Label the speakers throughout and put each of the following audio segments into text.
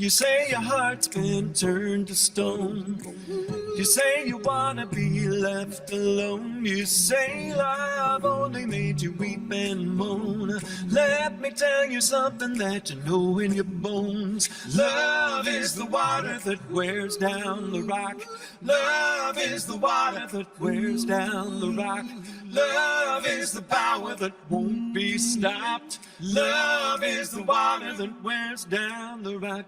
Speaker 1: You say your heart's been turned to stone. You say you wanna be left alone. You say love only made you weep and moan. Let me tell you something that you know in your bones. Love is the water that wears down the rock. Love is the water that wears down the rock. Love is the power that won't be stopped. Love is the water that wears down the rock.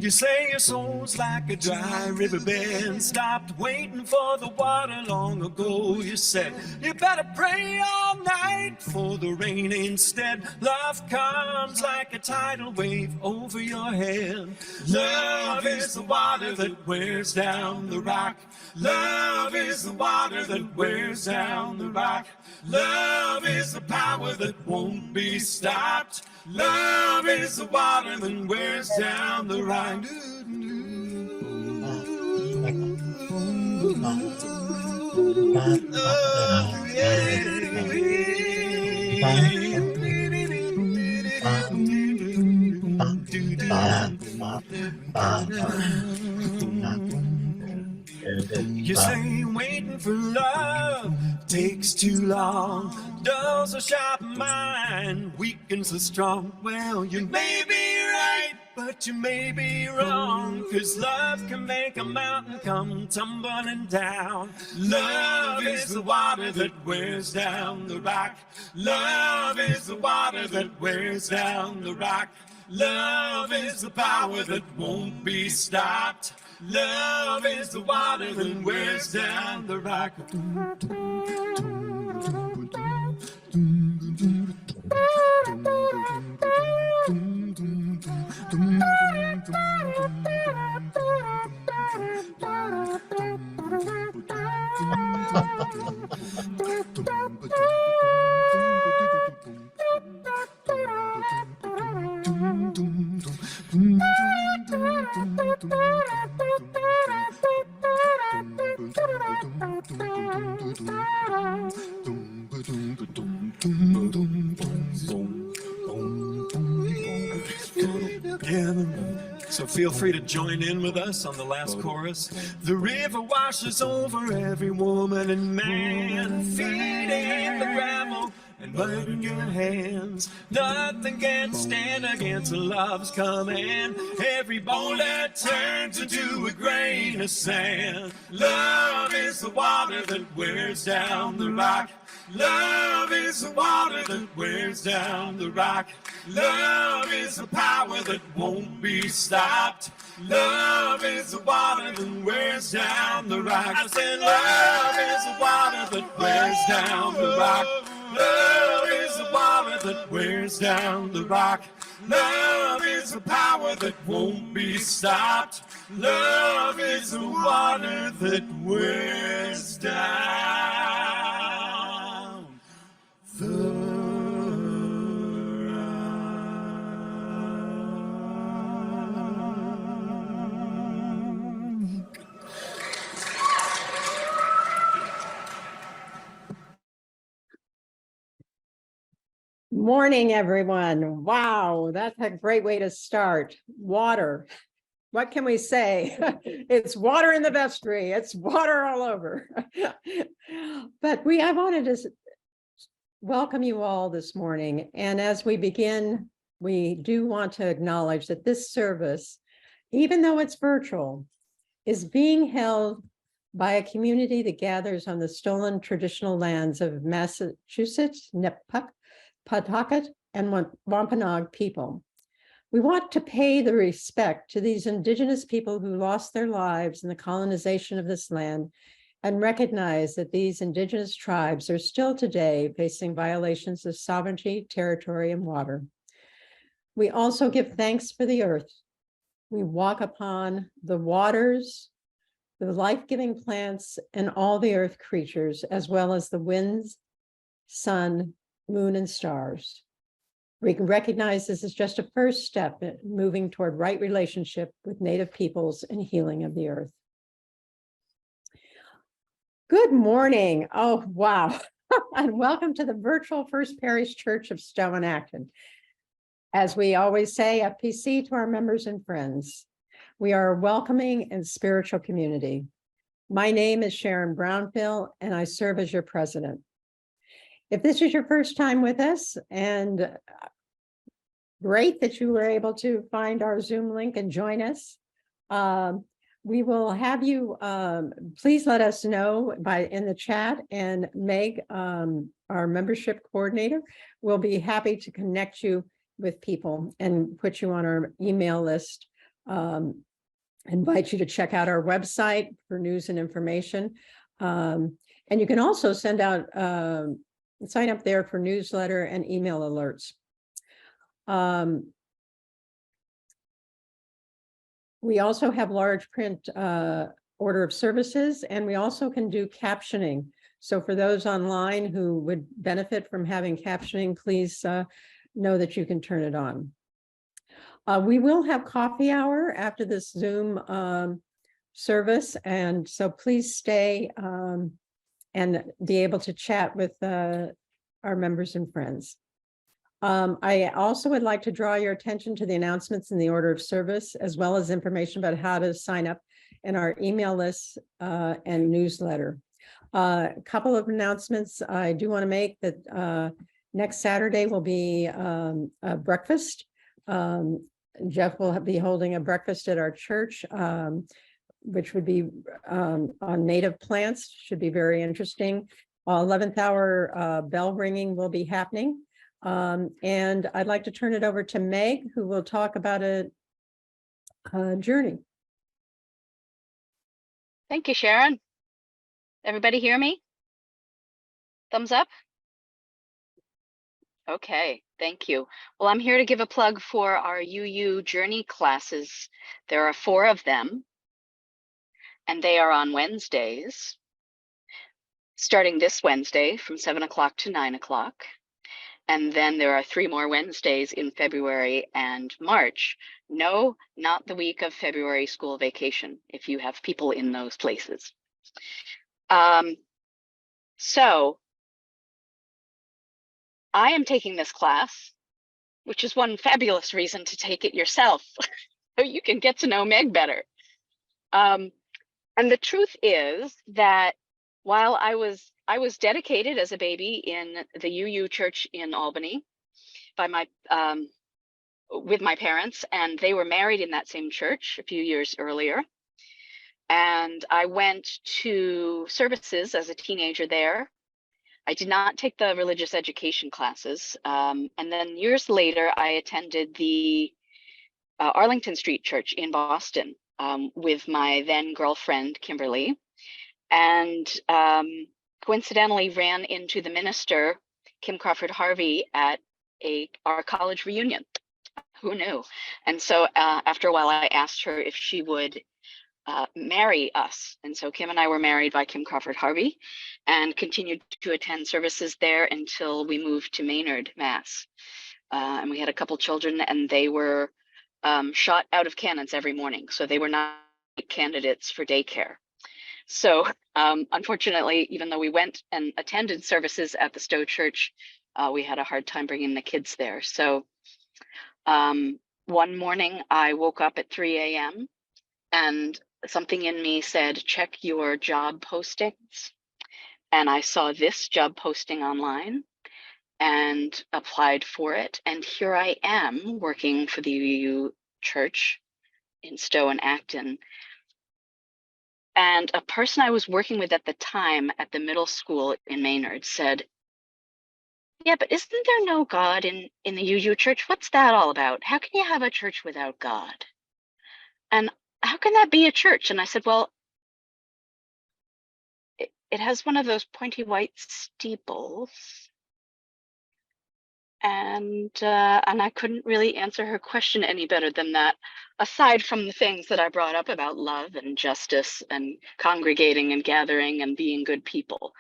Speaker 1: You say your soul's like a dry riverbed, stopped waiting for the water long ago. You said you better pray all night for the rain instead. Love comes like a tidal wave over your head. Love is the water that wears down the rock. Love is the water that wears down the rock. Love is the power that won't be stopped. Love is the water that wears down the rock. You say waiting for love takes too long, dulls a sharp mind, weakens the strong. Well, you may be right, but you may be wrong, 'cause love can make a mountain come tumbling down. Love is the water that wears down the rock. Love is the water that wears down the rock. Love is the power that won't be stopped. Love is the water that wears down the rock. So feel free to join in with us on the last chorus. The river washes over every woman and man, feeding the gravel and mud in your hands. Nothing can stand against love's command. Every boulder turns into a grain of sand. Love is the water that wears down the rock. Love is the water that wears down the rock. Love is the power that won't be stopped. Love is the water that wears down the rock. I said love is the water that wears down the rock. Love is the water that wears down the rock. Love is the power that won't be stopped. Love is the water that wears down the rock.
Speaker 2: Morning, everyone. Wow, that's a great way to start. Water. What can we say? It's water in the vestry. It's water all over. But I wanted to welcome you all this morning. And as we begin, we do want to acknowledge that this service, even though it's virtual, is being held by a community that gathers on the stolen traditional lands of Massachusetts, Pawtucket, and Wampanoag people. We want to pay the respect to these Indigenous people who lost their lives in the colonization of this land and recognize that these Indigenous tribes are still today facing violations of sovereignty, territory, and water. We also give thanks for the earth. We walk upon the waters, the life-giving plants, and all the earth creatures, as well as the winds, sun, moon, and stars. We can recognize this is just a first step in moving toward right relationship with Native peoples and healing of the earth. Good morning. Oh, wow. And welcome to the virtual First Parish Church of Stowe and Acton. As we always say, FPC to our members and friends. We are a welcoming and spiritual community. My name is Sharon Brownfield, and I serve as your president. If this is your first time with us, and great that you were able to find our Zoom link and join us. We will have you, please let us know in the chat, and Meg, our membership coordinator, will be happy to connect you with people and put you on our email list. Invite you to check out our website for news and information. And you can also send out, sign up there for newsletter and email alerts. We also have large print order of services, and we also can do captioning. So for those online who would benefit from having captioning, please know that you can turn it on. We will have coffee hour after this Zoom service, and so please stay and be able to chat with our members and friends. I also would like to draw your attention to the announcements in the order of service, as well as information about how to sign up in our email list and newsletter. A couple of announcements I do want to make that next Saturday will be a breakfast. Jeff will be holding a breakfast at our church, which would be on native plants. Should be very interesting. 11th hour bell ringing will be happening. And I'd like to turn it over to Meg, who will talk about a journey.
Speaker 3: Thank you, Sharon. Everybody hear me? Thumbs up? Okay, thank you. Well, I'm here to give a plug for our UU Journey classes. There are 4 of them, and they are on Wednesdays, starting this Wednesday from 7 o'clock to 9 o'clock. And then there are 3 more Wednesdays in February and March. No, not the week of February school vacation, if you have people in those places. So I am taking this class, which is one fabulous reason to take it yourself, so you can get to know Meg better. And the truth is that while I was dedicated as a baby in the UU church in Albany by with my parents, and they were married in that same church a few years earlier. And I went to services as a teenager there. I did not take the religious education classes. And then years later, I attended the Arlington Street Church in Boston with my then girlfriend, Kimberly. And coincidentally ran into the minister, Kim Crawford Harvey, at our college reunion. Who knew? And so after a while, I asked her if she would marry us. And so Kim and I were married by Kim Crawford Harvey and continued to attend services there until we moved to Maynard, Mass. And we had a couple children, and they were shot out of cannons every morning. So they were not candidates for daycare. So unfortunately, even though we went and attended services at the Stowe Church, we had a hard time bringing the kids there. So one morning I woke up at 3 a.m. and something in me said, check your job postings. And I saw this job posting online and applied for it. And here I am working for the UU Church in Stowe and Acton. And a person I was working with at the time at the middle school in Maynard said, yeah, but isn't there no God in the UU church? What's that all about? How can you have a church without God? And how can that be a church? And I said, well, it has one of those pointy white steeples. And I couldn't really answer her question any better than that, aside from the things that I brought up about love and justice and congregating and gathering and being good people.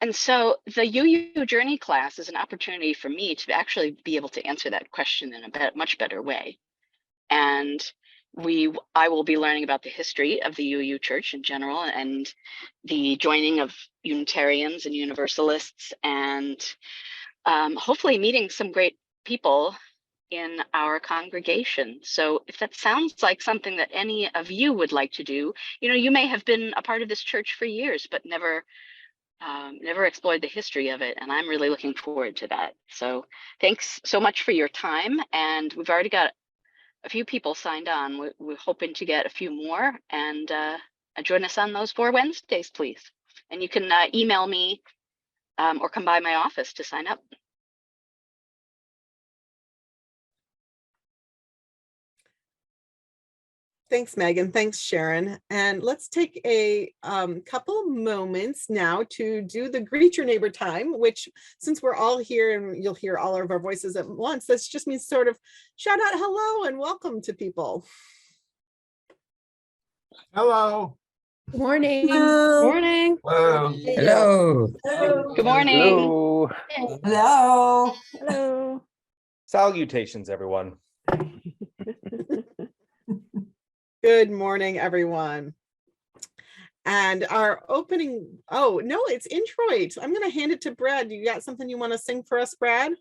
Speaker 3: And so the UU Journey class is an opportunity for me to actually be able to answer that question in a much better way. And I will be learning about the history of the UU Church in general and the joining of Unitarians and Universalists, and hopefully meeting some great people in our congregation. So if that sounds like something that any of you would like to do, you may have been a part of this church for years, but never explored the history of it. And I'm really looking forward to that. So thanks so much for your time. And we've already got a few people signed on. We're hoping to get a few more, and join us on those 4 Wednesdays, please. And you can email me or come by my office to sign up.
Speaker 4: Thanks, Megan. Thanks, Sharon. And let's take a couple moments now to do the greet your neighbor time, which, since we're all here and you'll hear all of our voices at once, this just means sort of shout out hello and welcome to people.
Speaker 5: Hello.
Speaker 2: Morning.
Speaker 6: Morning.
Speaker 5: Hello.
Speaker 7: Hello.
Speaker 3: Good morning.
Speaker 7: Hello.
Speaker 6: Hello.
Speaker 2: Hello.
Speaker 7: Salutations, everyone.
Speaker 4: Good morning, everyone. And our opening, oh, no, it's Introit. I'm going to hand it to Brad. You got something you want to sing for us, Brad?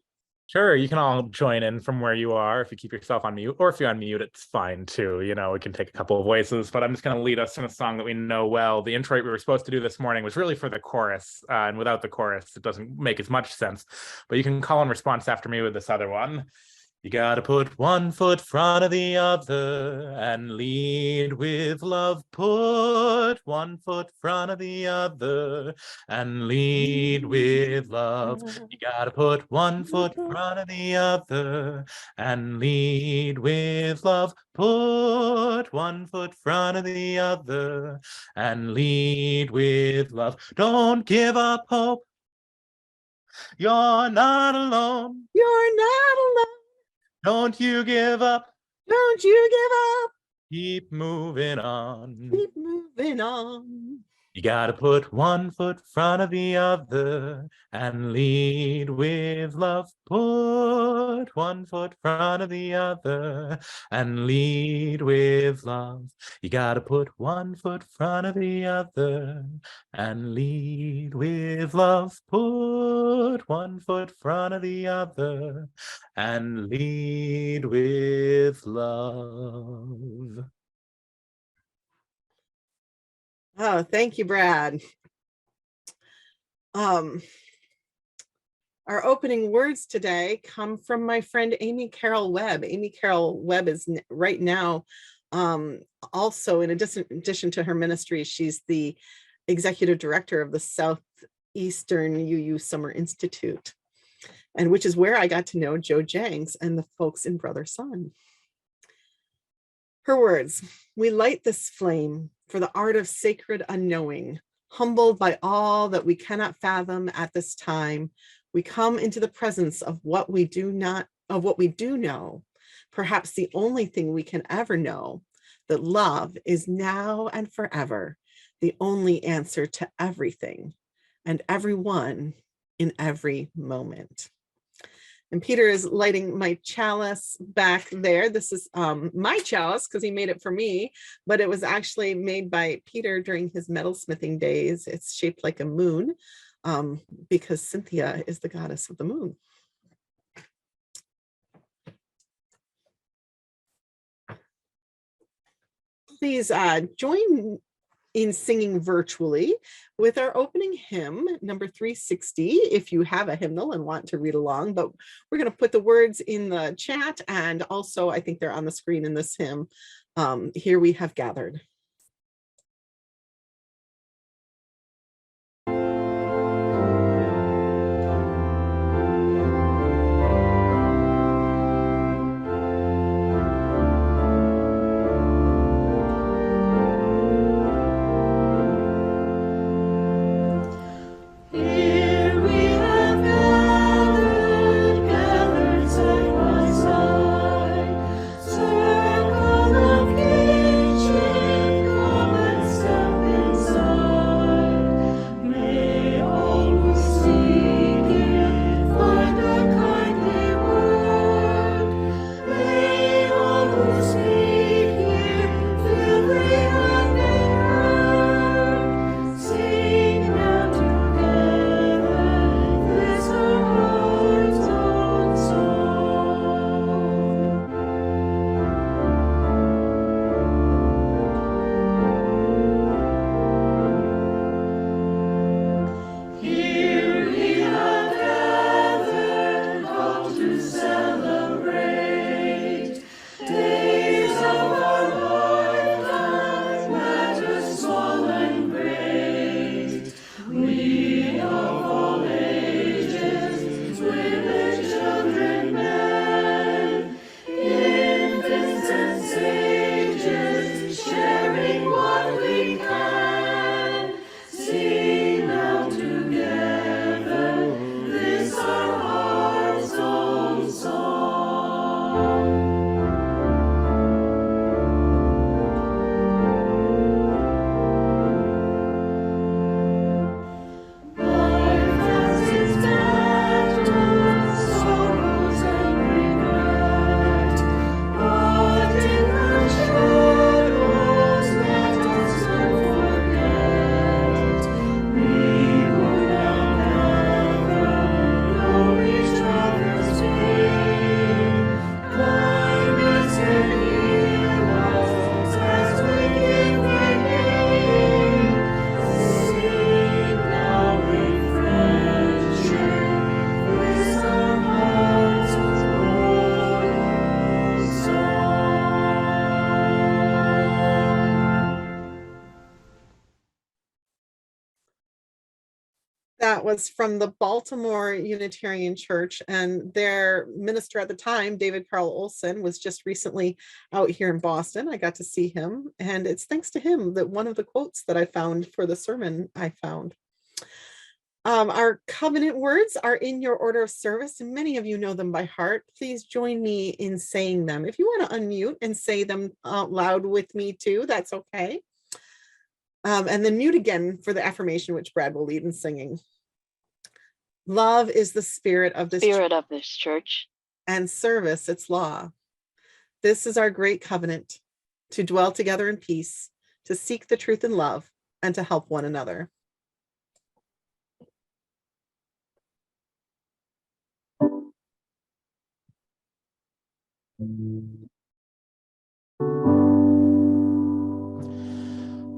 Speaker 8: Sure, you can all join in from where you are. If you keep yourself on mute, or if you're on mute, it's fine too. We can take a couple of voices, but I'm just going to lead us in a song that we know well. The Introit we were supposed to do this morning was really for the chorus, and without the chorus, it doesn't make as much sense. But you can call in response after me with this other one. You gotta put one foot in front of the other and lead with love. Put one foot in front of the other and lead with love. You gotta put one foot in front of the other and lead with love. Put one foot in front of the other and lead with love. Don't give up hope. You're not alone.
Speaker 4: You're not alone.
Speaker 8: Don't you give up.
Speaker 4: Don't you give up.
Speaker 8: Keep moving on.
Speaker 4: Keep moving on.
Speaker 8: You gotta put one foot in front of the other and lead with love. Put one foot in front of the other and lead with love. You gotta put one foot in front of the other and lead with love. Put one foot in front of the other and lead with love.
Speaker 4: Oh, thank you, Brad. Our opening words today come from my friend Amy Carol Webb. Amy Carol Webb is right now also, in addition to her ministry, she's the executive director of the Southeastern UU Summer Institute, and which is where I got to know Joe Jangs and the folks in Brother Sun. Her words: we light this flame for the art of sacred unknowing. Humbled by all that we cannot fathom at this time, we come into the presence of what we do know, perhaps the only thing we can ever know, that love is now and forever the only answer to everything and everyone in every moment. And Peter is lighting my chalice back there. This is my chalice because he made it for me, but it was actually made by Peter during his metalsmithing days. It's shaped like a moon because Cynthia is the goddess of the moon. Please join in singing virtually with our opening hymn, number 360, if you have a hymnal and want to read along. But we're going to put the words in the chat, and also I think they're on the screen in this hymn. Here we have gathered.
Speaker 9: Circle of ages.
Speaker 4: was from the Baltimore Unitarian Church, and their minister at the time, David Carl Olson, was just recently out here in Boston. I got to see him, and it's thanks to him that one of the quotes that I found for the sermon I found. Our covenant words are in your order of service, and many of you know them by heart. Please join me in saying them. If you want to unmute and say them out loud with me too, that's okay. And then mute again for the affirmation, which Brad will lead in singing. Love is the spirit of this
Speaker 3: church,
Speaker 4: and service its law. This is our great covenant, to dwell together in peace, to seek the truth in love, and to help one another.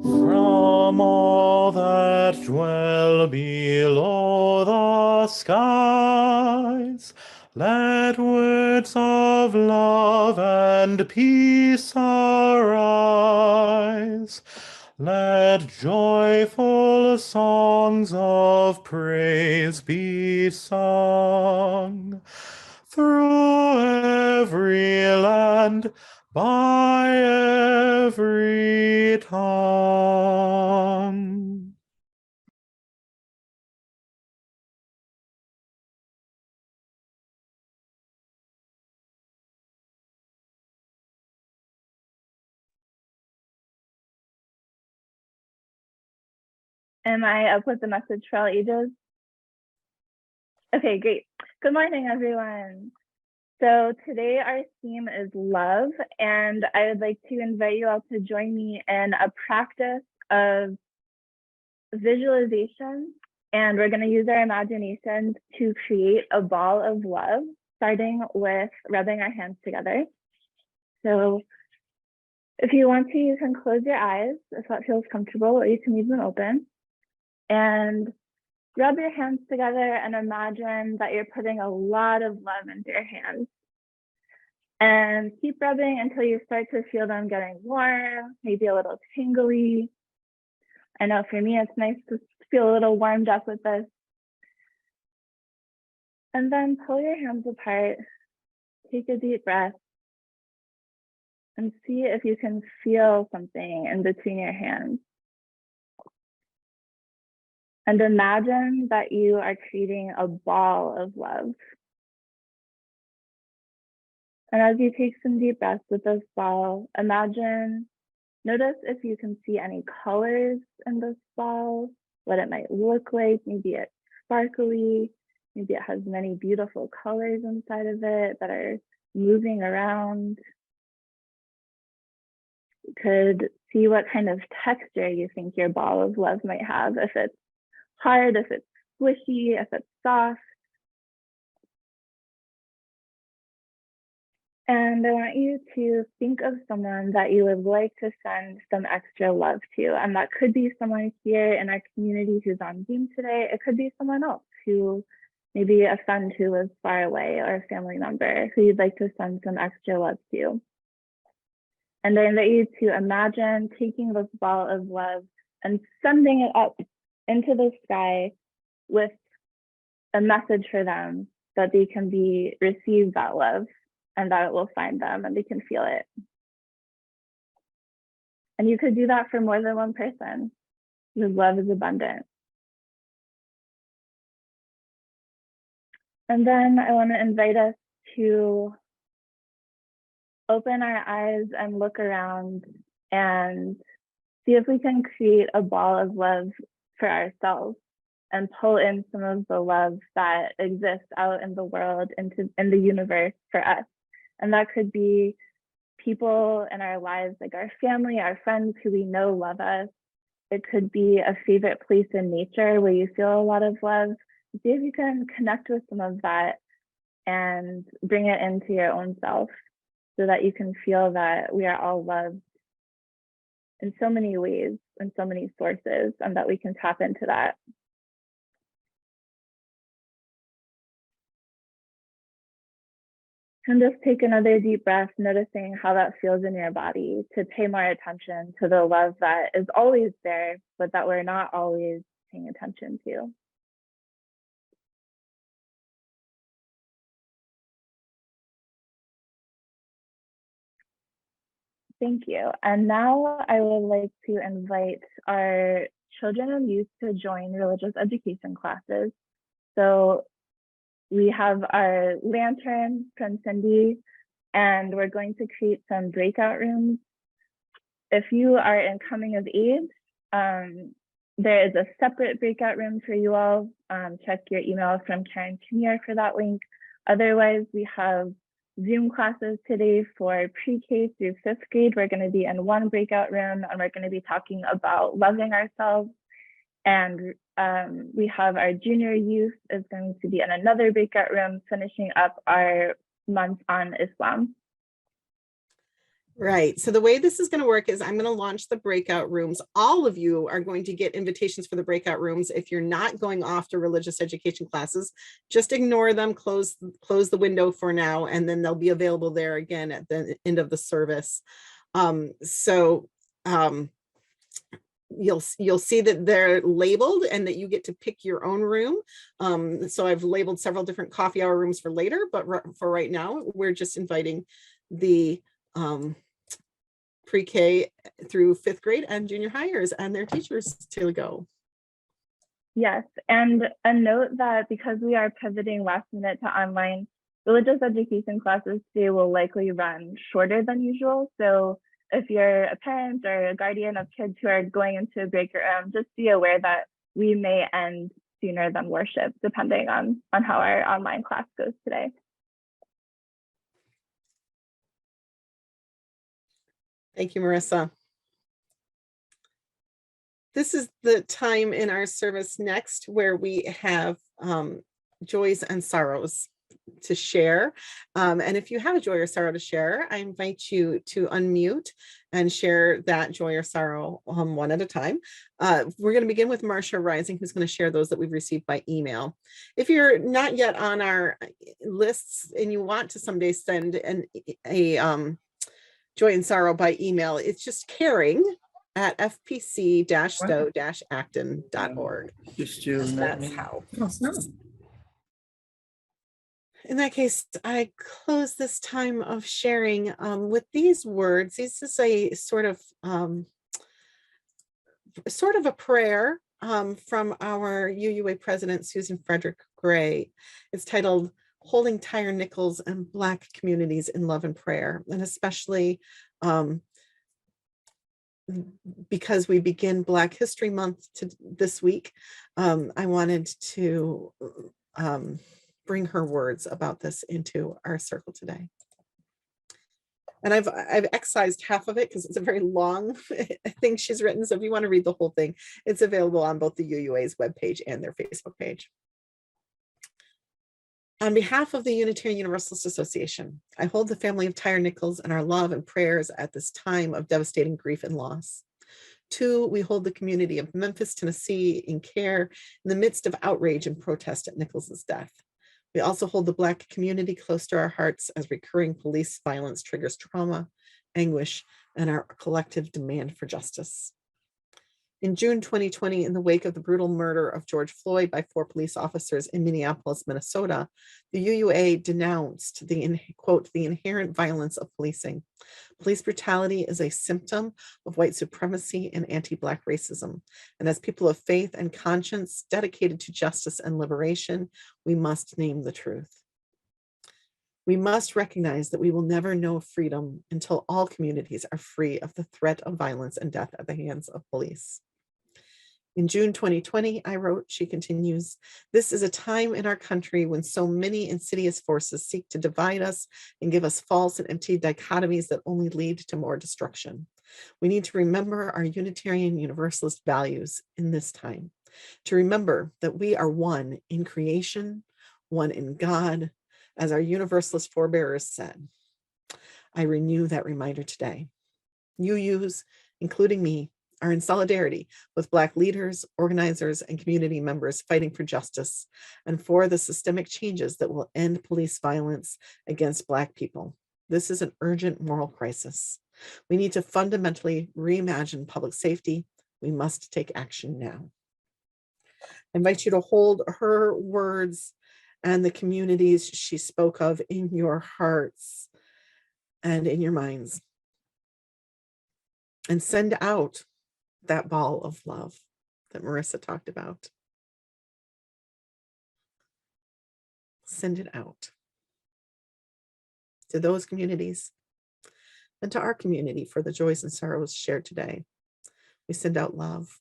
Speaker 8: From all that dwell below the skies, let words of love and peace arise. Let joyful songs of praise be sung through every land, by every tongue.
Speaker 5: Am I up with the message for all ages? Okay, great. Good morning, everyone. So today our theme is love, and I would like to invite you all to join me in a practice of visualization. And we're going to use our imaginations to create a ball of love, starting with rubbing our hands together. So if you want to, you can close your eyes if that feels comfortable, or you can leave them open. And rub your hands together and imagine that you're putting a lot of love into your hands. And keep rubbing until you start to feel them getting warm, maybe a little tingly. I know for me, it's nice to feel a little warmed up with this. And then pull your hands apart, take a deep breath, and see if you can feel something in between your hands. And imagine that you are creating a ball of love. And as you take some deep breaths with this ball, notice if you can see any colors in this ball, what it might look like. Maybe it's sparkly, maybe it has many beautiful colors inside of it that are moving around. You could see what kind of texture you think your ball of love might have, if it's hard, if it's squishy, if it's soft. And I want you to think of someone that you would like to send some extra love to. And that could be someone here in our community who's on Zoom today. It could be someone else who, maybe a friend who lives far away, or a family member who you'd like to send some extra love to. And I invite you to imagine taking this ball of love and sending it up into the sky with a message for them that they can receive that love, and that it will find them and they can feel it. And you could do that for more than one person, because love is abundant. And then I want to invite us to open our eyes and look around and see if we can create a ball of love for ourselves, and pull in some of the love that exists out in the world, in the universe for us. And that could be people in our lives, like our family, our friends who we know love us. It could be a favorite place in nature where you feel a lot of love. See if you can connect with some of that and bring it into your own self, so that you can feel that we are all loved in so many ways, in so many sources, and that we can tap into that. And just take another deep breath, noticing how that feels in your body, to pay more attention to the love that is always there, but that we're not always paying attention to. Thank you. And now I would like to invite our children and youth to join religious education classes. So we have our lantern from Cindy, and we're going to create some breakout rooms. If you are in coming of age, there is a separate breakout room for you all. Check your email from Karen Kinnear for that link. Otherwise, we have Zoom classes today for pre-K through 5th grade. We're going to be in one breakout room, and we're going to be talking about loving ourselves. And we have our junior youth is going to be in another breakout room, finishing up our month on Islam.
Speaker 4: Right. So the way this is going to work is I'm going to launch the breakout rooms. All of you are going to get invitations for the breakout rooms. If you're not going off to religious education classes, just ignore them, close the window for now, and then they'll be available there again at the end of the service. You'll see that they're labeled and that you get to pick your own room. So I've labeled several different coffee hour rooms for later, but for right now, we're just inviting the pre-K through 5th grade and junior hires and their teachers to go.
Speaker 5: Yes, and a note that because we are pivoting last minute to online, religious education classes today will likely run shorter than usual. So if you're a parent or a guardian of kids who are going into a breakout room, just be aware that we may end sooner than worship, depending on how our online class goes today.
Speaker 4: Thank you, Marissa. This is the time in our service next where we have joys and sorrows to share. And if you have a joy or sorrow to share, I invite you to unmute and share that joy or sorrow one at a time. We're going to begin with Marcia Rising, who's going to share those that we've received by email. If you're not yet on our lists and you want to someday send a joy and sorrow by email, it's just caring@fpc-stowe-acton.org. That's how. In that case, I close this time of sharing with these words. This is a sort of a prayer from our UUA president, Susan Frederick Gray. It's titled Holding Tyre Nichols and Black Communities in Love and Prayer, and especially because we begin Black History Month this week, I wanted to bring her words about this into our circle today. And I've excised half of it because it's a very long thing she's written. So if you want to read the whole thing, it's available on both the UUA's webpage and their Facebook page. On behalf of the Unitarian Universalist Association, I hold the family of Tyre Nichols in our love and prayers at this time of devastating grief and loss. 2, we hold the community of Memphis, Tennessee in care in the midst of outrage and protest at Nichols's death. We also hold the Black community close to our hearts as recurring police violence triggers trauma, anguish, and our collective demand for justice. In June 2020, in the wake of the brutal murder of George Floyd by 4 police officers in Minneapolis, Minnesota, the UUA denounced the, quote, the inherent violence of policing. Police brutality is a symptom of white supremacy and anti-Black racism. And as people of faith and conscience dedicated to justice and liberation, we must name the truth. We must recognize that we will never know freedom until all communities are free of the threat of violence and death at the hands of police. In June 2020, I wrote, she continues, this is a time in our country when so many insidious forces seek to divide us and give us false and empty dichotomies that only lead to more destruction. We need to remember our Unitarian Universalist values in this time, to remember that we are one in creation, one in God, as our Universalist forebearers said. I renew that reminder today. UUs, including me, are in solidarity with Black leaders, organizers, and community members fighting for justice and for the systemic changes that will end police violence against Black people. This is an urgent moral crisis. We need to fundamentally reimagine public safety. We must take action now. I invite you to hold her words and the communities she spoke of in your hearts and in your minds. and send out that ball of love that Marissa talked about. Send it out to those communities and to our community for the joys and sorrows shared today. We send out love.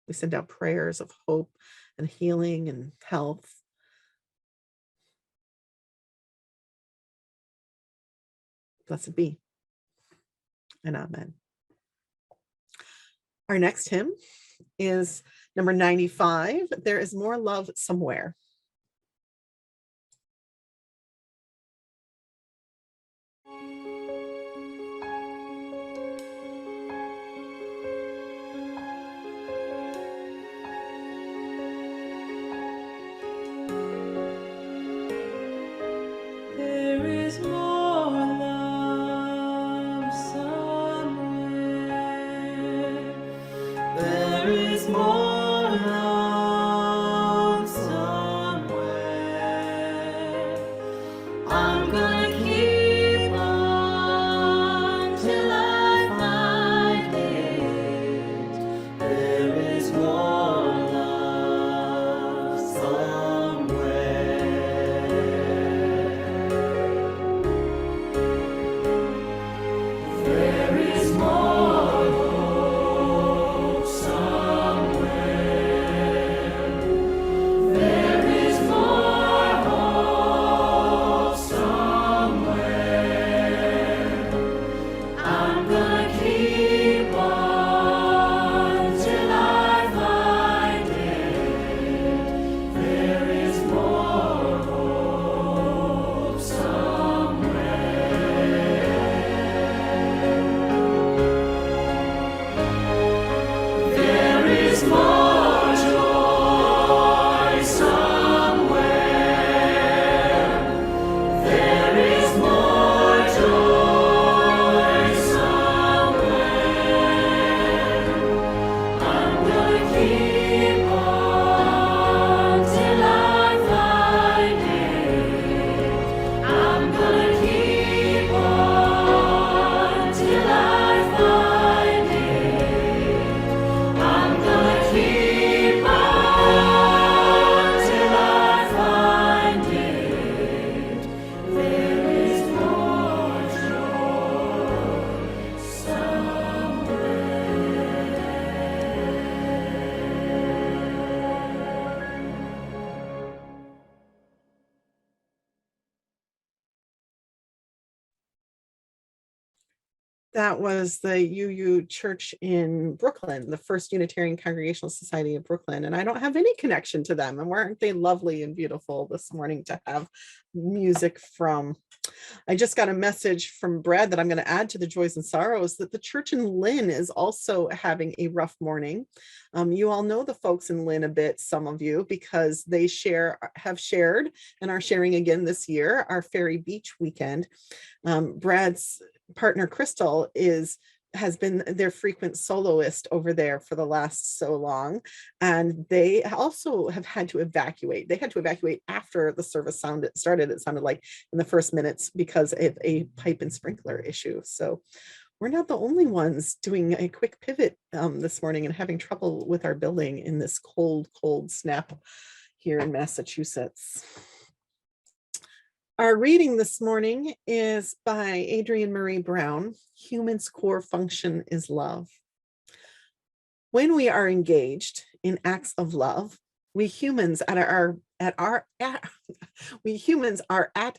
Speaker 4: We send out prayers of hope and healing and health. Blessed be, and amen. Our next hymn is number 95, There Is More Love Somewhere.
Speaker 1: There is more love somewhere. There is more love somewhere. I'm gonna keep on till I find it. There is more love somewhere. There is more hope somewhere. There is more hope somewhere. I'm gonna keep on till I find it. There is more hope somewhere. There is more joy somewhere. There is more joy somewhere. I'm gonna keep on till I find it. I'm gonna keep on till I find it. I'm gonna keep on till I find it. There is more joy somewhere.
Speaker 4: That was the UU Church in Brooklyn, the First Unitarian Congregational Society of Brooklyn. And I don't have any connection to them. And weren't they lovely and beautiful this morning to have music from? I just got a message from Brad that I'm going to add to the joys and sorrows that the church in Lynn is also having a rough morning. You all know the folks in Lynn a bit, some of you, because they have shared and are sharing again this year our Ferry Beach weekend. Brad's partner Crystal has been their frequent soloist over there for the last so long, and they also have had to evacuate. They had to evacuate after the service started. It sounded like in the first minutes because of a pipe and sprinkler issue. So we're not the only ones doing a quick pivot this morning and having trouble with our building in this cold snap here in Massachusetts. Our reading this morning is by Adrienne Marie Brown. Human's core function is love. When we are engaged in acts of love, we humans are at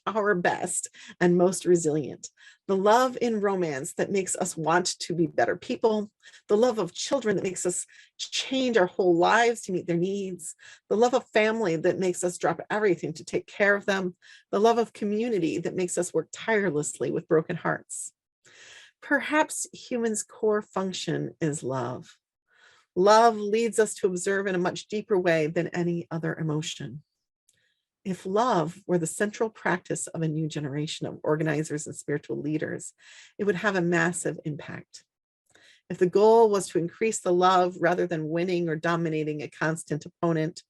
Speaker 4: our best and most resilient. The love in romance that makes us want to be better people, the love of children that makes us change our whole lives to meet their needs, the love of family that makes us drop everything to take care of them, the love of community that makes us work tirelessly with broken hearts. Perhaps humans' core function is love. Love leads us to observe in a much deeper way than any other emotion. If love were the central practice of a new generation of organizers and spiritual leaders, it would have a massive impact. If the goal was to increase the love rather than winning or dominating a constant opponent,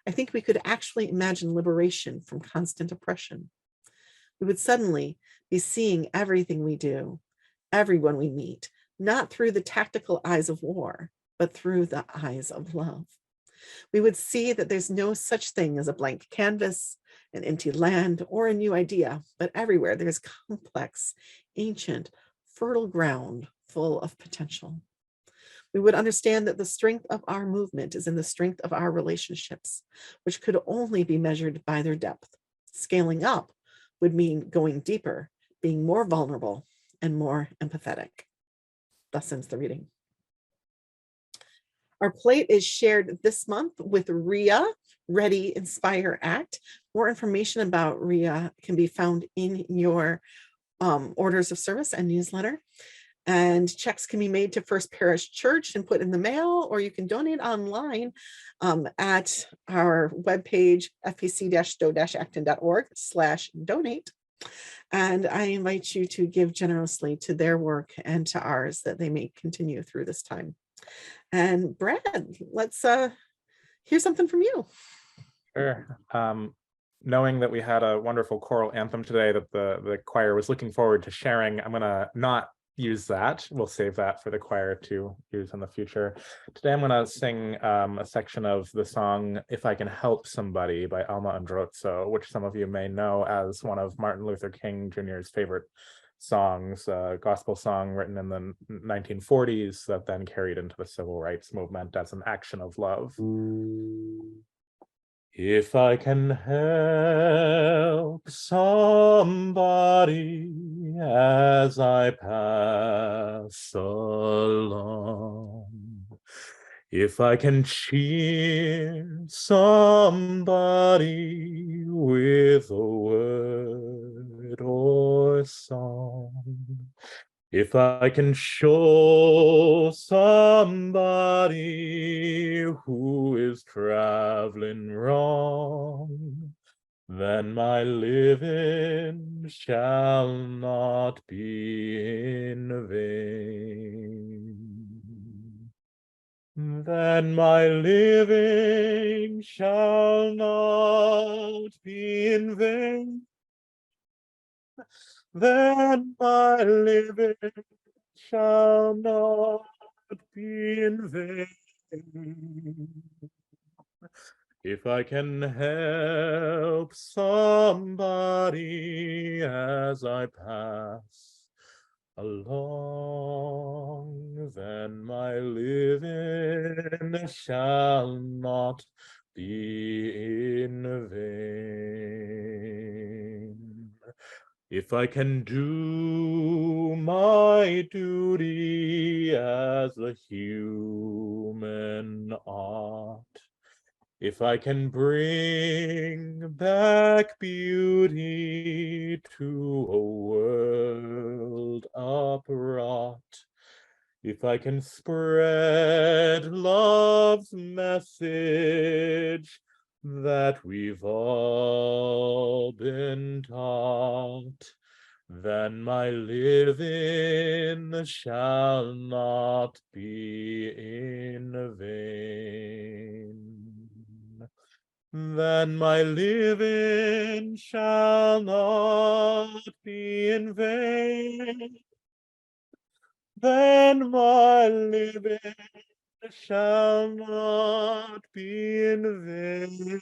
Speaker 4: I think we could actually imagine liberation from constant oppression. We would suddenly be seeing everything we do, everyone we meet, not through the tactical eyes of war, but through the eyes of love. We would see that there's no such thing as a blank canvas, an empty land, or a new idea, but everywhere there's complex, ancient, fertile ground full of potential. We would understand that the strength of our movement is in the strength of our relationships, which could only be measured by their depth. Scaling up would mean going deeper, being more vulnerable, and more empathetic. Thus ends the reading. Our plate is shared this month with RIA, Ready, Inspire, Act. More information about RIA can be found in your orders of service and newsletter. And checks can be made to First Parish Church and put in the mail, or you can donate online at our webpage, fpc-do-acton.org/donate. And I invite you to give generously to their work and to ours, that they may continue through this time. And Brad, let's hear something from you.
Speaker 8: Sure. Knowing that we had a wonderful choral anthem today that the choir was looking forward to sharing, I'm gonna not use that. We'll save that for the choir to use in the future. Today I'm gonna sing a section of the song "If I Can Help Somebody" by Alma Androzzo, which some of you may know as one of Martin Luther King Jr.'s favorite songs, a gospel song written in the 1940s that then carried into the civil rights movement as an action of love. If I can help somebody as I pass along, if I can cheer somebody with a word or song, if I can show somebody who is traveling wrong, then my living shall not be in vain. Then my living shall not be in vain. Then my living shall not be in vain. If I can help somebody as I pass along, then my living shall not be in vain. If I can do my duty as a human ought, if I can bring back beauty to a world upwrought, if I can spread love's message that we've all been taught, then my living shall not be in vain. Then my living shall not be in vain. Then my living shall not be in vain.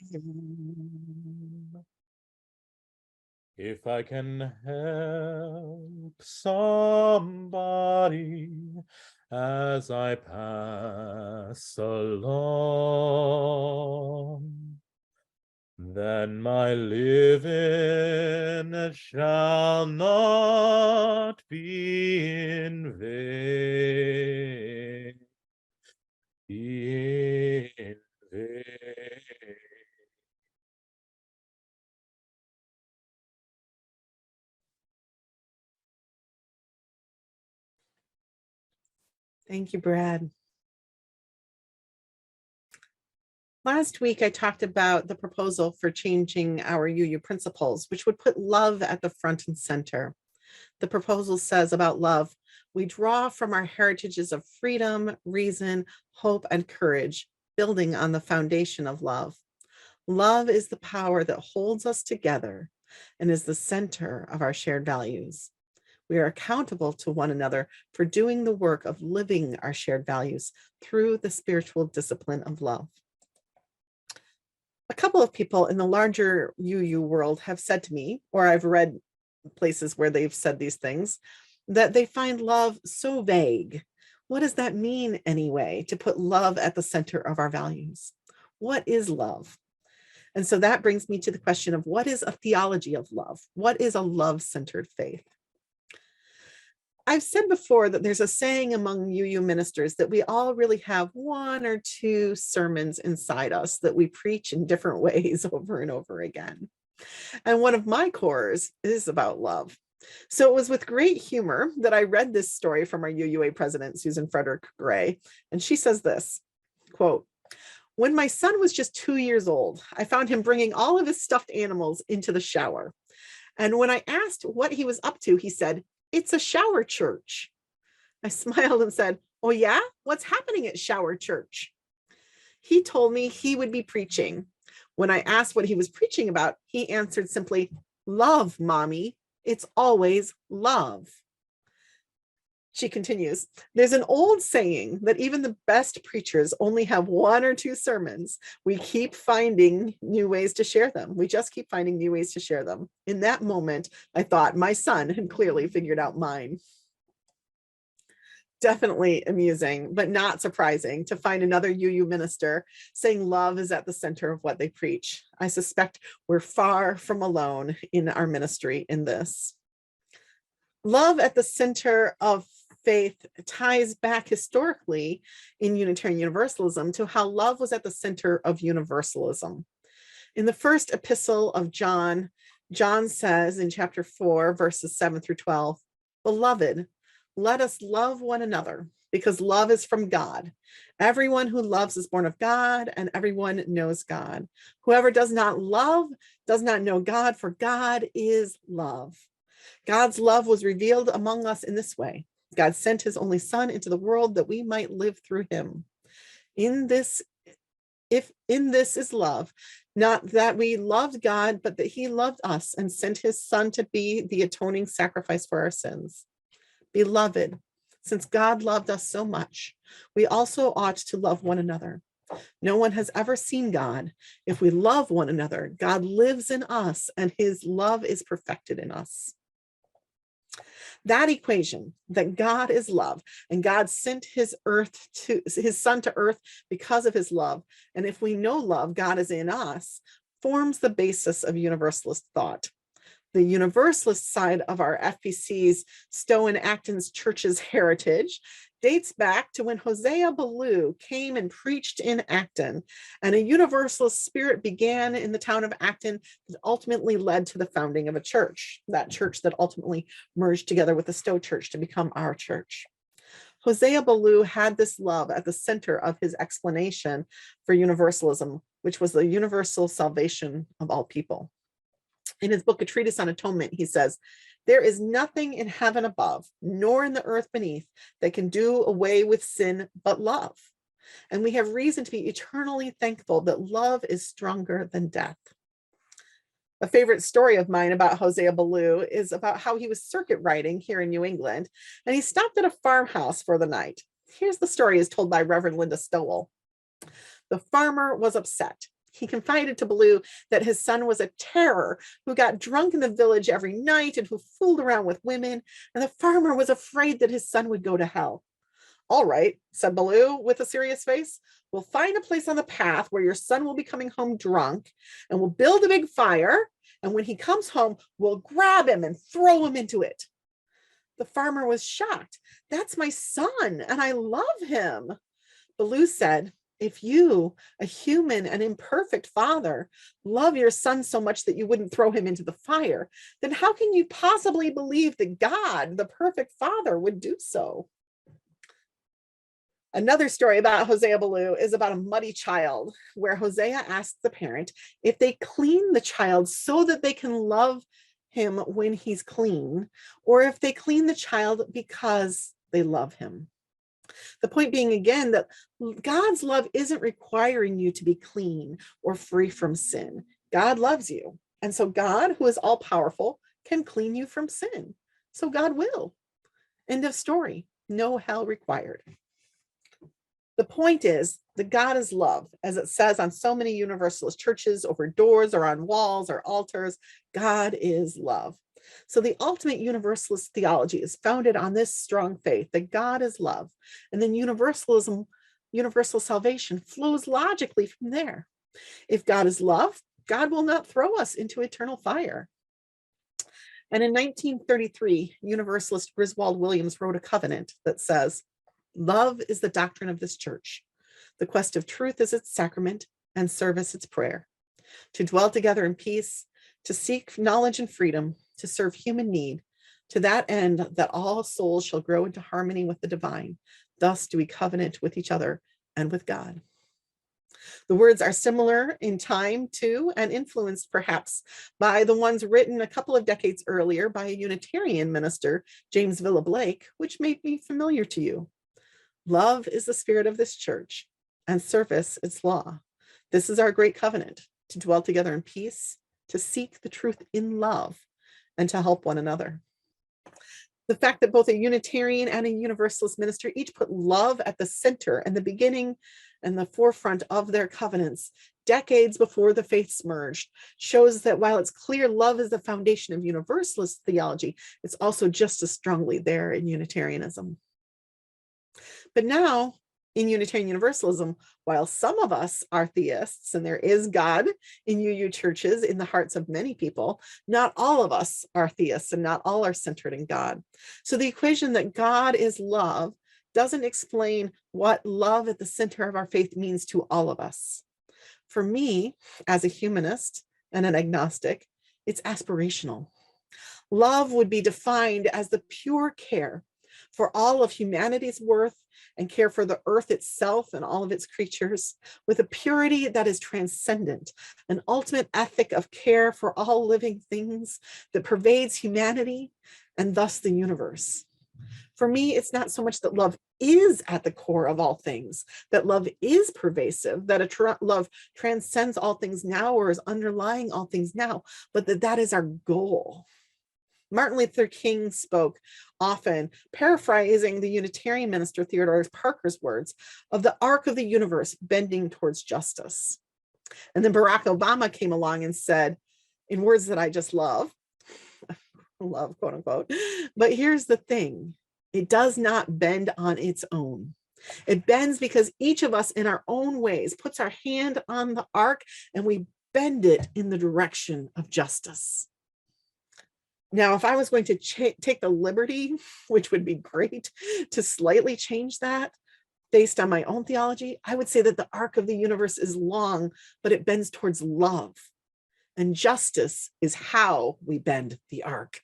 Speaker 8: If I can help somebody as I pass along, then my living shall not be in vain. In vain.
Speaker 4: Thank you, Brad. Last week, I talked about the proposal for changing our UU principles, which would put love at the front and center. The proposal says about love, we draw from our heritages of freedom, reason, hope, and courage, building on the foundation of love. Love is the power that holds us together and is the center of our shared values. We are accountable to one another for doing the work of living our shared values through the spiritual discipline of love. A couple of people in the larger UU world have said to me, or I've read places where they've said these things, that they find love so vague. What does that mean anyway, to put love at the center of our values? What is love? And so that brings me to the question of what is a theology of love? What is a love-centered faith? I've said before that there's a saying among UU ministers that we all really have one or two sermons inside us that we preach in different ways over and over again. And one of my cores is about love. So it was with great humor that I read this story from our UUA president, Susan Frederick Gray. And she says this, quote, "When my son was just 2 years old, I found him bringing all of his stuffed animals into the shower. And when I asked what he was up to, he said, 'It's a shower church.' I smiled and said, 'Oh yeah? What's happening at shower church?' He told me he would be preaching. When I asked what he was preaching about, he answered simply, 'Love, mommy. It's always love.'" She continues, "There's an old saying that even the best preachers only have one or two sermons. We keep finding new ways to share them. We just keep finding new ways to share them." In that moment, I thought my son had clearly figured out mine. Definitely amusing, but not surprising to find another UU minister saying love is at the center of what they preach. I suspect we're far from alone in our ministry in this. Love at the center of faith ties back historically in Unitarian Universalism to how love was at the center of Universalism. In the first epistle of John, John says in chapter 4, verses 7 through 12, "Beloved, let us love one another, because love is from God. Everyone who loves is born of God, and everyone knows God. Whoever does not love does not know God, for God is love. God's love was revealed among us in this way. God sent his only Son into the world that we might live through him. In this is love, not that we loved God, but that he loved us and sent his Son to be the atoning sacrifice for our sins. Beloved, since God loved us so much, we also ought to love one another. No one has ever seen God. If we love one another, God lives in us and his love is perfected in us." That equation, that God is love and God sent his Son to earth because of his love, and if we know love, God is in us, forms the basis of Universalist thought. The Universalist side of our FPC's Stowe and Acton's church's heritage dates back to when Hosea Ballou came and preached in Acton, and a Universalist spirit began in the town of Acton that ultimately led to the founding of a church, that church that ultimately merged together with the Stowe church to become our church. Hosea Ballou had this love at the center of his explanation for Universalism, which was the universal salvation of all people. In his book, A Treatise on Atonement, he says, "There is nothing in heaven above, nor in the earth beneath, that can do away with sin but love. And we have reason to be eternally thankful that love is stronger than death." A favorite story of mine about Hosea Ballou is about how he was circuit riding here in New England, and he stopped at a farmhouse for the night. Here's the story as told by Reverend Linda Stowell. The farmer was upset. He confided to Ballou that his son was a terror who got drunk in the village every night and who fooled around with women, and the farmer was afraid that his son would go to hell. "All right," said Ballou with a serious face, "we'll find a place on the path where your son will be coming home drunk, and we'll build a big fire, and when he comes home, we'll grab him and throw him into it." The farmer was shocked. "That's my son, and I love him." Ballou said, "If you, a human and imperfect father, love your son so much that you wouldn't throw him into the fire, then how can you possibly believe that God, the perfect father, would do so?" Another story about Hosea Ballou is about a muddy child, where Hosea asks the parent if they clean the child so that they can love him when he's clean, or if they clean the child because they love him. The point being, again, that God's love isn't requiring you to be clean or free from sin. God loves you. And so God, who is all powerful, can clean you from sin. so God will. End of story. No hell required. The point is that God is love, as it says on so many Universalist churches, over doors or on walls or altars. God is love. So the ultimate Universalist theology is founded on this strong faith that God is love. And then universalism, universal salvation flows logically from there. If God is love, God will not throw us into eternal fire. And in 1933, Universalist Griswold Williams wrote a covenant that says, love is the doctrine of this church. The quest of truth is its sacrament, and service its prayer. To dwell together in peace, to seek knowledge and freedom, to serve human need, to that end that all souls shall grow into harmony with the divine. Thus do we covenant with each other and with God. The words are similar in time to and influenced perhaps by the ones written a couple of decades earlier by a Unitarian minister, James Villa Blake, which may be familiar to you. Love is the spirit of this church, and service its law. This is our great covenant, to dwell together in peace, to seek the truth in love, and to help one another. The fact that both a Unitarian and a Universalist minister each put love at the center and the beginning and the forefront of their covenants decades before the faiths merged shows that while it's clear love is the foundation of Universalist theology, it's also just as strongly there in Unitarianism. But now, in Unitarian Universalism, while some of us are theists, and there is God in UU churches in the hearts of many people, not all of us are theists, and not all are centered in God. So the equation that God is love doesn't explain what love at the center of our faith means to all of us. For me, as a humanist and an agnostic, it's aspirational. Love would be defined as the pure care for all of humanity's worth and care for the earth itself and all of its creatures, with a purity that is transcendent, an ultimate ethic of care for all living things that pervades humanity and thus the universe. For me, it's not so much that love is at the core of all things, that love is pervasive, that love transcends all things now or is underlying all things now, but that is our goal. Martin Luther King spoke often, paraphrasing the Unitarian minister Theodore Parker's words, of the arc of the universe bending towards justice. And then Barack Obama came along and said, in words that I just love, quote unquote, but here's the thing, it does not bend on its own. It bends because each of us in our own ways puts our hand on the arc and we bend it in the direction of justice. Now, if I was going to take the liberty, which would be great, to slightly change that based on my own theology, I would say that the arc of the universe is long, but it bends towards love. And justice is how we bend the arc.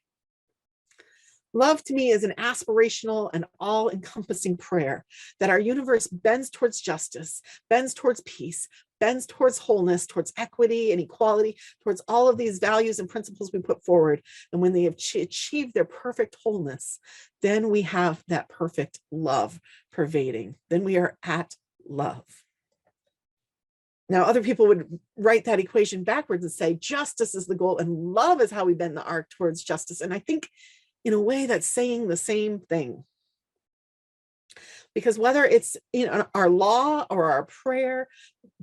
Speaker 4: Love to me is an aspirational and all-encompassing prayer that our universe bends towards justice, bends towards peace, bends towards wholeness, towards equity and equality, towards all of these values and principles we put forward. And when they have achieved their perfect wholeness, then we have that perfect love pervading. Then we are at love. Now, other people would write that equation backwards and say justice is the goal and love is how we bend the arc towards justice. And I think in a way that's saying the same thing. Because whether it's in our law or our prayer,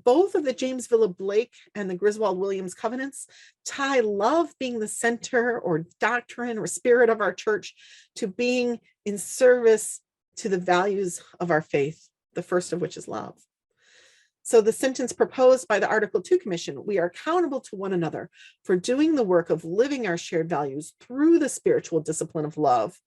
Speaker 4: both of the James Villa Blake and the Griswold Williams covenants tie love being the center or doctrine or spirit of our church to being in service to the values of our faith, the first of which is love. So the sentence proposed by the Article 2 Commission, we are accountable to one another for doing the work of living our shared values through the spiritual discipline of love,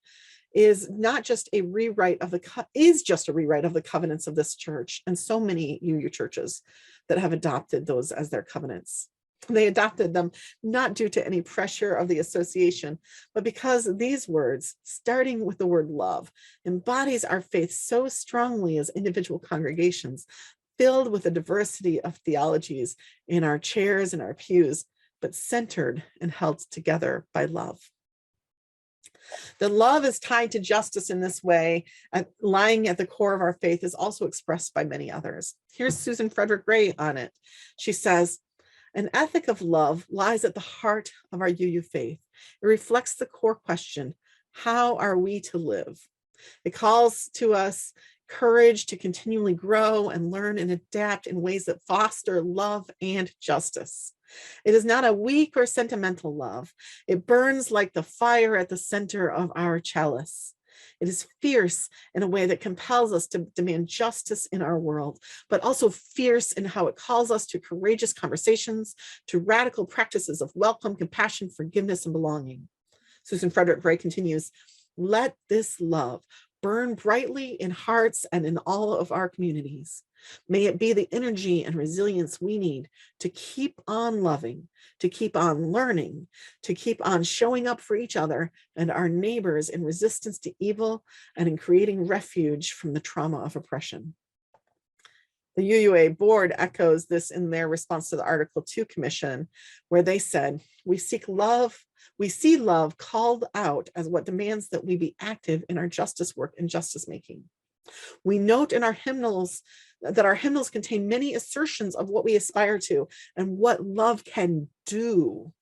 Speaker 4: is not just a rewrite of the covenants of this church and so many UU churches that have adopted those as their covenants. They adopted them not due to any pressure of the association, but because these words, starting with the word love, embodies our faith so strongly as individual congregations, filled with a diversity of theologies in our chairs and our pews, but centered and held together by love. The love is tied to justice in this way, lying at the core of our faith, is also expressed by many others. Here's Susan Frederick Ray on it. She says, an ethic of love lies at the heart of our UU faith. It reflects the core question, How are we to live? It calls to us courage to continually grow and learn and adapt in ways that foster love and justice. It is not a weak or sentimental love. It burns like the fire at the center of our chalice. It is fierce in a way that compels us to demand justice in our world, but also fierce in how it calls us to courageous conversations, to radical practices of welcome, compassion, forgiveness, and belonging. Susan Frederick Gray continues, let this love burn brightly in hearts and in all of our communities. May it be the energy and resilience we need to keep on loving, to keep on learning, to keep on showing up for each other and our neighbors in resistance to evil and in creating refuge from the trauma of oppression. The UUA board echoes this in their response to the Article 2 Commission, where they said, we see love called out as what demands that we be active in our justice work and justice making. We note in our hymnals that our hymnals contain many assertions of what we aspire to and what love can do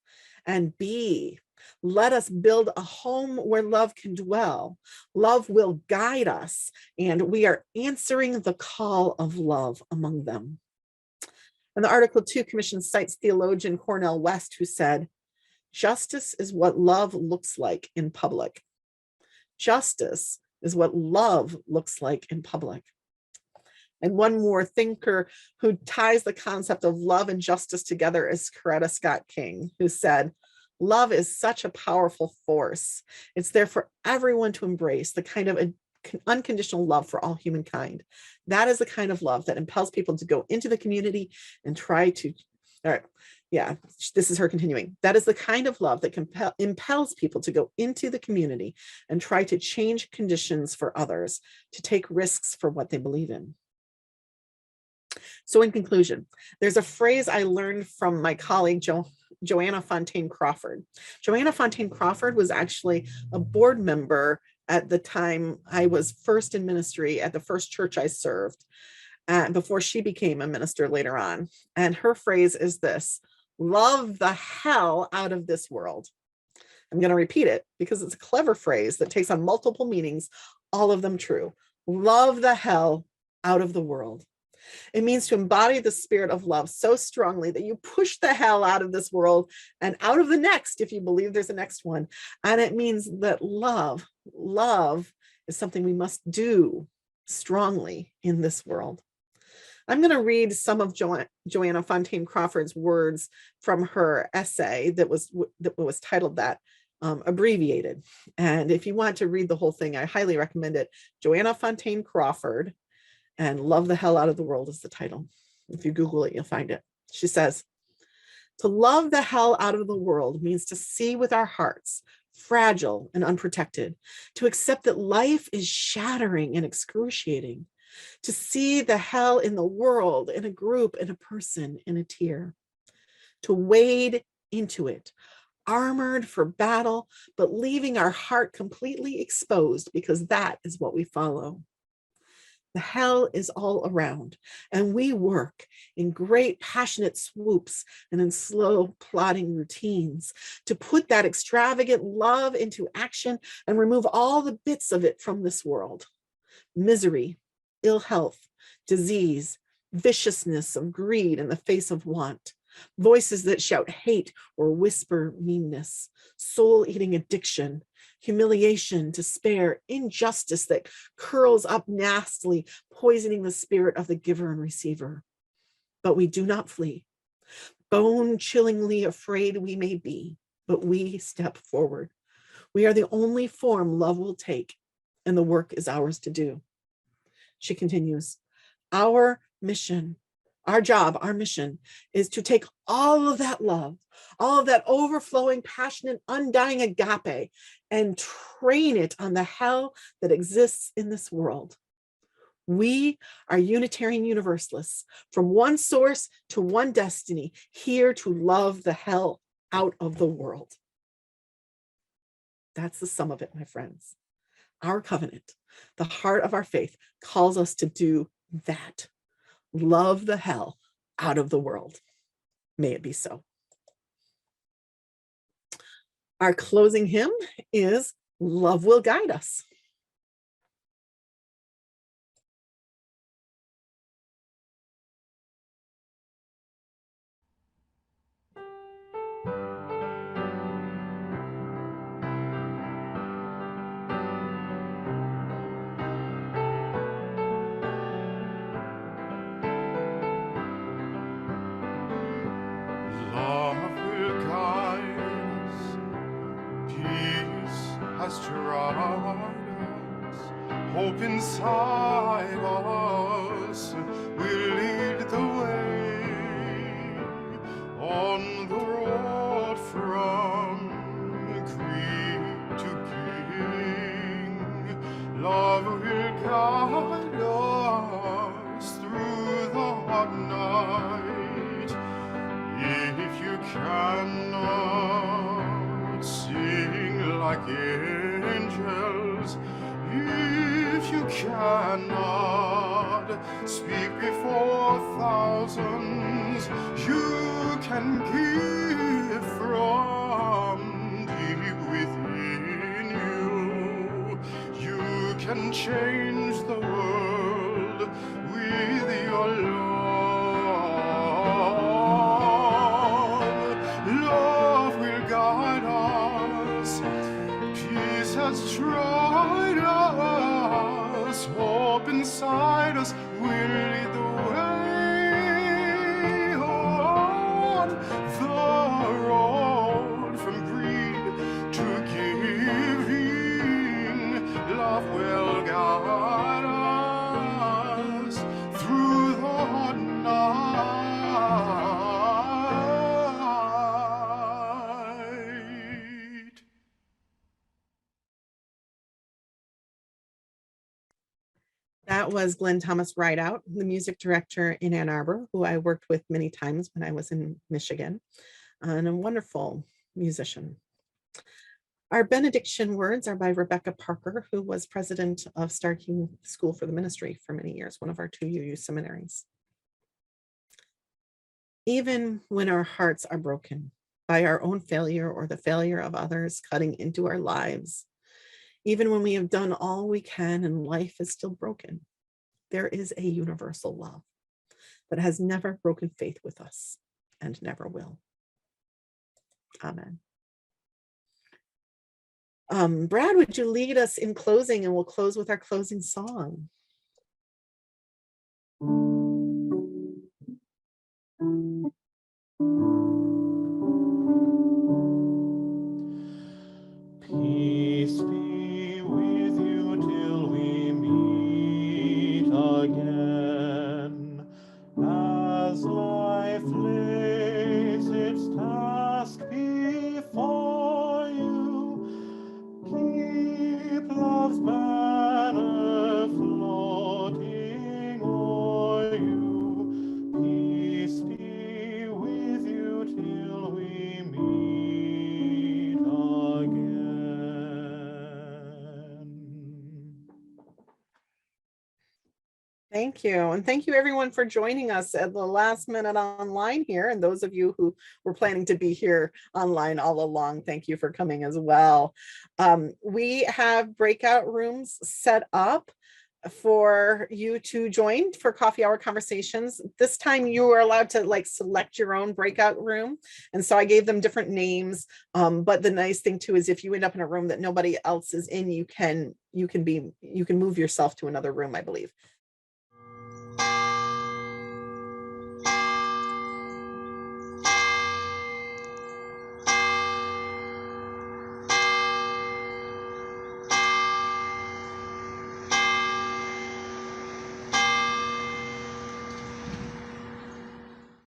Speaker 4: and be. Let us build a home where love can dwell. Love will guide us, and we are answering the call of love among them. And the Article 2 Commission cites theologian Cornel West, who said, justice is what love looks like in public. Justice is what love looks like in public. And one more thinker who ties the concept of love and justice together is Coretta Scott King, who said, love is such a powerful force. It's there for everyone to embrace, the kind of unconditional love for all humankind. That is the kind of love that impels people to go into the community and try to, this is her continuing. That is the kind of love that impels people to go into the community and try to change conditions for others, to take risks for what they believe in. So in conclusion, there's a phrase I learned from my colleague, Joanna Fontaine Crawford. Joanna Fontaine Crawford was actually a board member at the time I was first in ministry at the first church I served, before she became a minister later on. And her phrase is this: love the hell out of this world. I'm going to repeat it because it's a clever phrase that takes on multiple meanings, all of them true. Love the hell out of the world. It means to embody the spirit of love so strongly that you push the hell out of this world and out of the next, if you believe there's a next one. And it means that love is something we must do strongly in this world. I'm going to read some of Joanna Fontaine Crawford's words from her essay that was titled that, abbreviated. And if you want to read the whole thing, I highly recommend it. Joanna Fontaine Crawford, and Love the Hell Out of the World is the title. If you Google it, you'll find it. She says, to love the hell out of the world means to see with our hearts, fragile and unprotected, to accept that life is shattering and excruciating, to see the hell in the world, in a group, in a person, in a tear, to wade into it, armored for battle, but leaving our heart completely exposed because that is what we follow. The hell is all around, and we work in great passionate swoops and in slow plodding routines to put that extravagant love into action and remove all the bits of it from this world. Misery, ill health, disease, viciousness of greed in the face of want, voices that shout hate or whisper meanness, soul-eating addiction, humiliation, despair, injustice that curls up nastily, poisoning the spirit of the giver and receiver. But we do not flee. Bone-chillingly afraid we may be, but we step forward. We are the only form love will take, and the work is ours to do. She continues, our mission, our job, our mission is to take all of that love, all of that overflowing, passionate, undying agape, and train it on the hell that exists in this world. We are Unitarian Universalists, from one source to one destiny, here to love the hell out of the world. That's the sum of it, my friends. Our covenant, the heart of our faith, calls us to do that. Love the hell out of the world. May it be so. Our closing hymn is love will guide us.
Speaker 1: Love will guide us, peace has tried us, hope inside us will lead the way on the road from creed to king. Love will guide us through the hot night. If you cannot sing like angels, if you cannot speak before thousands, you can give from deep within you. You can change the world with your love. Love will guide us, peace has tried us, hope inside us will lead the way on the road from greed to giving. Love will guide us through the hot night.
Speaker 4: That was Glenn Thomas Rideout, the music director in Ann Arbor, who I worked with many times when I was in Michigan, and a wonderful musician. Our benediction words are by Rebecca Parker, who was president of Star King School for the Ministry for many years, one of our 2 UU seminaries. Even when our hearts are broken by our own failure or the failure of others cutting into our lives, even when we have done all we can and life is still broken, there is a universal love that has never broken faith with us and never will. Amen. Brad, would you lead us in closing, and we'll close with our closing song.
Speaker 1: Peace be with you till we meet again. As life lays its task before you, keep love's banner floating o'er you. Peace be with you till we meet again.
Speaker 4: Thank you. And thank you everyone for joining us at the last minute online here. And those of you who were planning to be here online all along, thank you for coming as well. We have breakout rooms set up for you to join for coffee hour conversations. This time you are allowed to select your own breakout room. And so I gave them different names. But the nice thing too is if you end up in a room that nobody else is in, you can move yourself to another room, I believe.